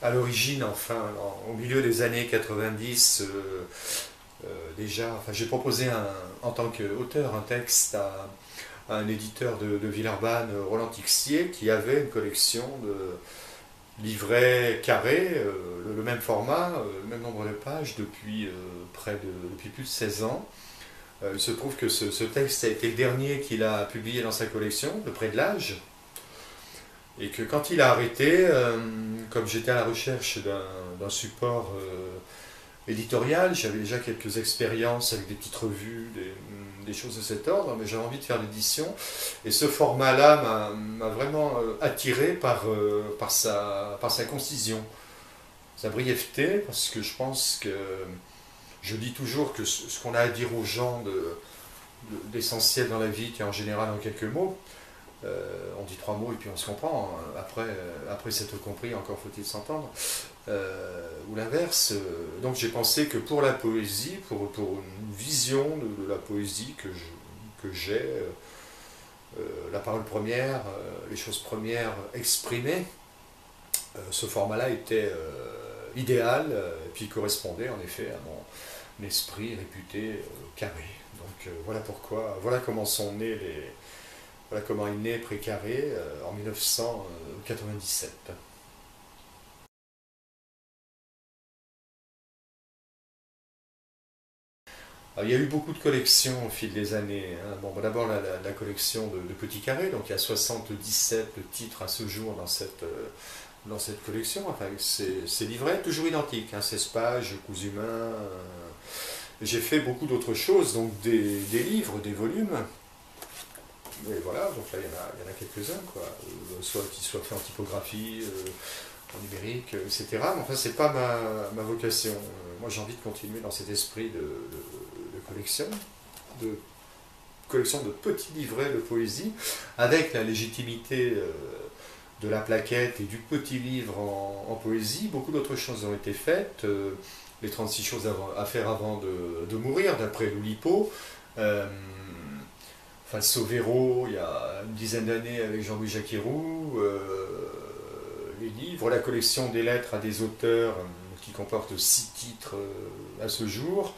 à l'origine, enfin, au milieu des années 90, déjà, enfin, j'ai proposé en tant qu'auteur un texte à un éditeur de Villeurbanne, Roland Tixier, qui avait une collection de livrets carrés, le même format, le même nombre de pages depuis plus de 16 ans. Il se trouve que ce texte a été le dernier qu'il a publié dans sa collection, Le Pré de l'âge, et que quand il a arrêté, comme j'étais à la recherche d'un support éditorial, j'avais déjà quelques expériences avec des petites revues, des choses de cet ordre, mais j'avais envie de faire l'édition. Et ce format-là m'a vraiment attiré par sa concision, sa brièveté, parce que je pense que je dis toujours que ce qu'on a à dire aux gens d'essentiel dans la vie, qui est en général en quelques mots, on dit trois mots et puis on se comprend. Après s'être compris, encore faut-il s'entendre. Ou l'inverse. Donc j'ai pensé que pour la poésie, pour une vision de la poésie que j'ai, la parole première, les choses premières exprimées, ce format-là était idéal et puis correspondait en effet à mon esprit réputé carré. Donc voilà pourquoi, voilà comment est né Précaré en 1997. Alors, il y a eu beaucoup de collections au fil des années, hein. Bon, d'abord la collection de Petits Carrés, donc il y a 77 titres à ce jour dans cette collection. Enfin, c'est livrets toujours identiques, hein, 16 pages, coups humains. J'ai fait beaucoup d'autres choses, donc des livres, des volumes. Et voilà, donc là il y en a quelques-uns, quoi. Soit qui soient faits en typographie, en numérique, etc. Mais enfin, c'est pas ma vocation. Moi, j'ai envie de continuer dans cet esprit de collection, de collection de petits livrets de poésie, avec la légitimité de la plaquette et du petit livre en poésie. Beaucoup d'autres choses ont été faites. Les 36 choses à faire avant de mourir, d'après Loulipo. Falso Vero, il y a une dizaine d'années avec Jean-Louis Jacqueroux. Les livres, la collection des lettres à des auteurs qui comporte 6 titres à ce jour.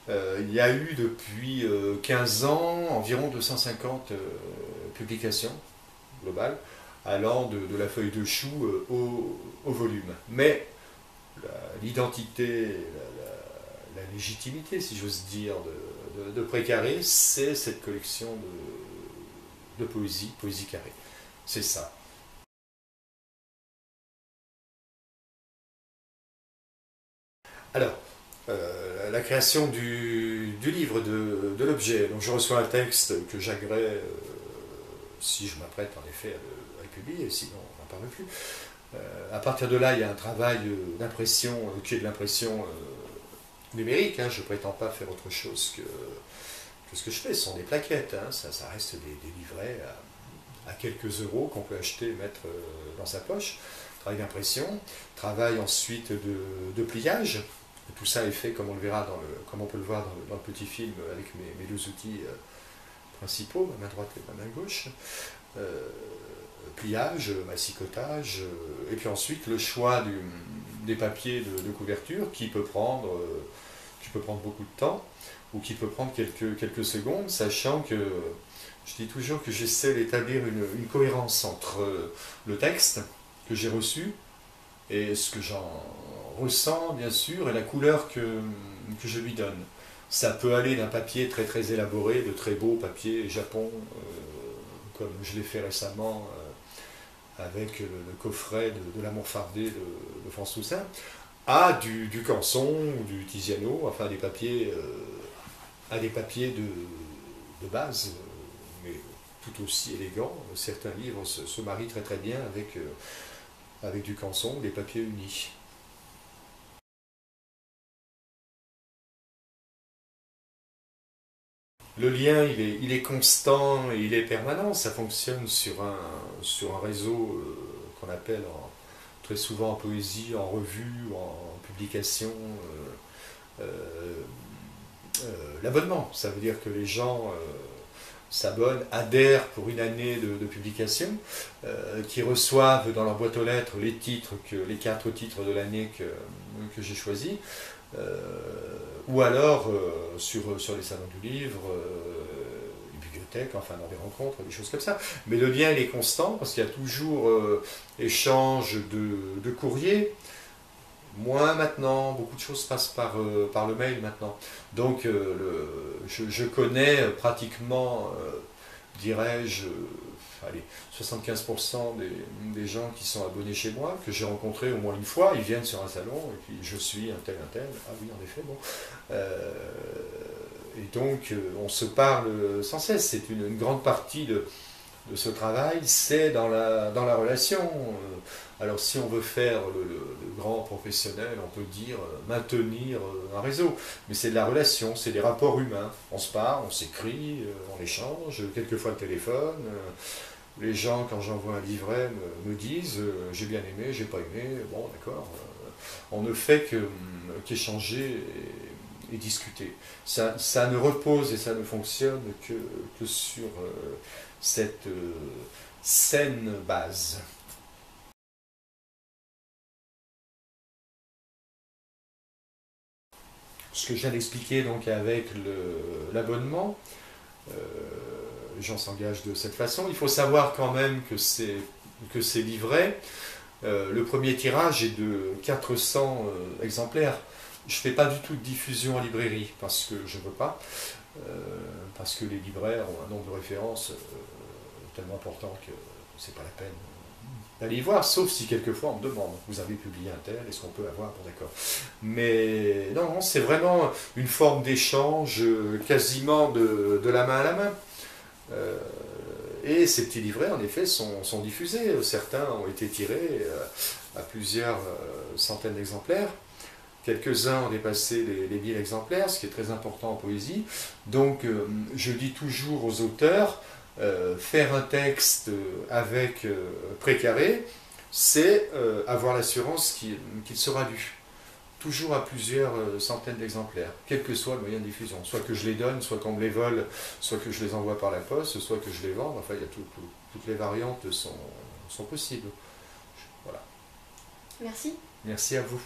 Il y a eu depuis 15 ans environ 250 publications globales, allant de la feuille de chou au volume. Mais l'identité, la légitimité, si j'ose dire, de Précaré, c'est cette collection de poésie, poésie carrée. C'est ça. Alors, la création du livre, de l'objet. Donc je reçois un texte que j'agrée si je m'apprête en effet à le publier, sinon on n'en parle plus. À partir de là, il y a un travail d'impression qui est de l'impression numérique. Hein. Je ne prétends pas faire autre chose que ce que je fais. Ce sont des plaquettes. Hein. Ça reste des livrets à quelques euros qu'on peut acheter et mettre dans sa poche. Travail d'impression, travail ensuite de pliage. Et tout ça est fait comme on le verra comme on peut le voir dans le petit film avec mes deux outils principaux, ma main droite et ma main gauche. Euh, Pliage, massicotage, et puis ensuite le choix des papiers de couverture qui peut prendre beaucoup de temps ou qui peut prendre quelques secondes, sachant que je dis toujours que j'essaie d'établir une cohérence entre le texte que j'ai reçu et ce que j'en ressens bien sûr et la couleur que je lui donne. Ça peut aller d'un papier très très élaboré, de très beaux papiers Japon, comme je l'ai fait récemment avec le coffret de l'amour fardé de France Toussaint, à du Canson ou du Tiziano, enfin à des papiers de base, mais tout aussi élégants. Certains livres se marient très très bien avec du Canson ou des papiers unis. Le lien, il est constant et il est permanent. Ça fonctionne sur un réseau qu'on appelle très souvent en poésie, en revue, en publication. L'abonnement, ça veut dire que les gens s'abonnent, adhèrent pour une année de publication, qui reçoivent dans leur boîte aux lettres les 4 titres de l'année que j'ai choisis, ou alors sur les salons du livre, les bibliothèques, enfin dans des rencontres, des choses comme ça. Mais le lien il est constant parce qu'il y a toujours échange de courrier. Moins maintenant, beaucoup de choses passent par le mail maintenant. Donc je connais pratiquement, dirais-je, allez, 75% des gens qui sont abonnés chez moi, que j'ai rencontrés au moins une fois, ils viennent sur un salon, et puis je suis un tel, ah oui en effet, bon. Et donc on se parle sans cesse, c'est une grande partie de ce travail, c'est dans la relation. Alors si on veut faire le grand professionnel, on peut dire maintenir un réseau, mais c'est de la relation, c'est des rapports humains. On se parle, on s'écrit, on échange, quelquefois le téléphone. Les gens, quand j'envoie un livret, me disent j'ai bien aimé, j'ai pas aimé, bon d'accord. On ne fait qu'échanger et discuter. Ça ne repose et ça ne fonctionne que sur cette saine base. Ce que je viens d'expliquer donc avec l'abonnement, les gens s'engagent de cette façon. Il faut savoir quand même que c'est livré. Le premier tirage est de 400 exemplaires. Je ne fais pas du tout de diffusion en librairie parce que je ne veux pas, parce que les libraires ont un nombre de références tellement important que c'est pas la peine d'aller y voir, sauf si quelquefois on me demande, vous avez publié un tel, est-ce qu'on peut avoir, bon d'accord. Mais non, c'est vraiment une forme d'échange quasiment de la main à la main. Et ces petits livrets, en effet, sont diffusés. Certains ont été tirés à plusieurs centaines d'exemplaires. Quelques-uns ont dépassé les 1000 exemplaires, ce qui est très important en poésie. Donc, je dis toujours aux auteurs, faire un texte avec précaré, c'est avoir l'assurance qu'il sera lu. Toujours à plusieurs centaines d'exemplaires, quel que soit le moyen de diffusion. Soit que je les donne, soit qu'on me les vole, soit que je les envoie par la poste, soit que je les vende. Enfin, il y a toutes les variantes sont possibles. Voilà. Merci. Merci à vous.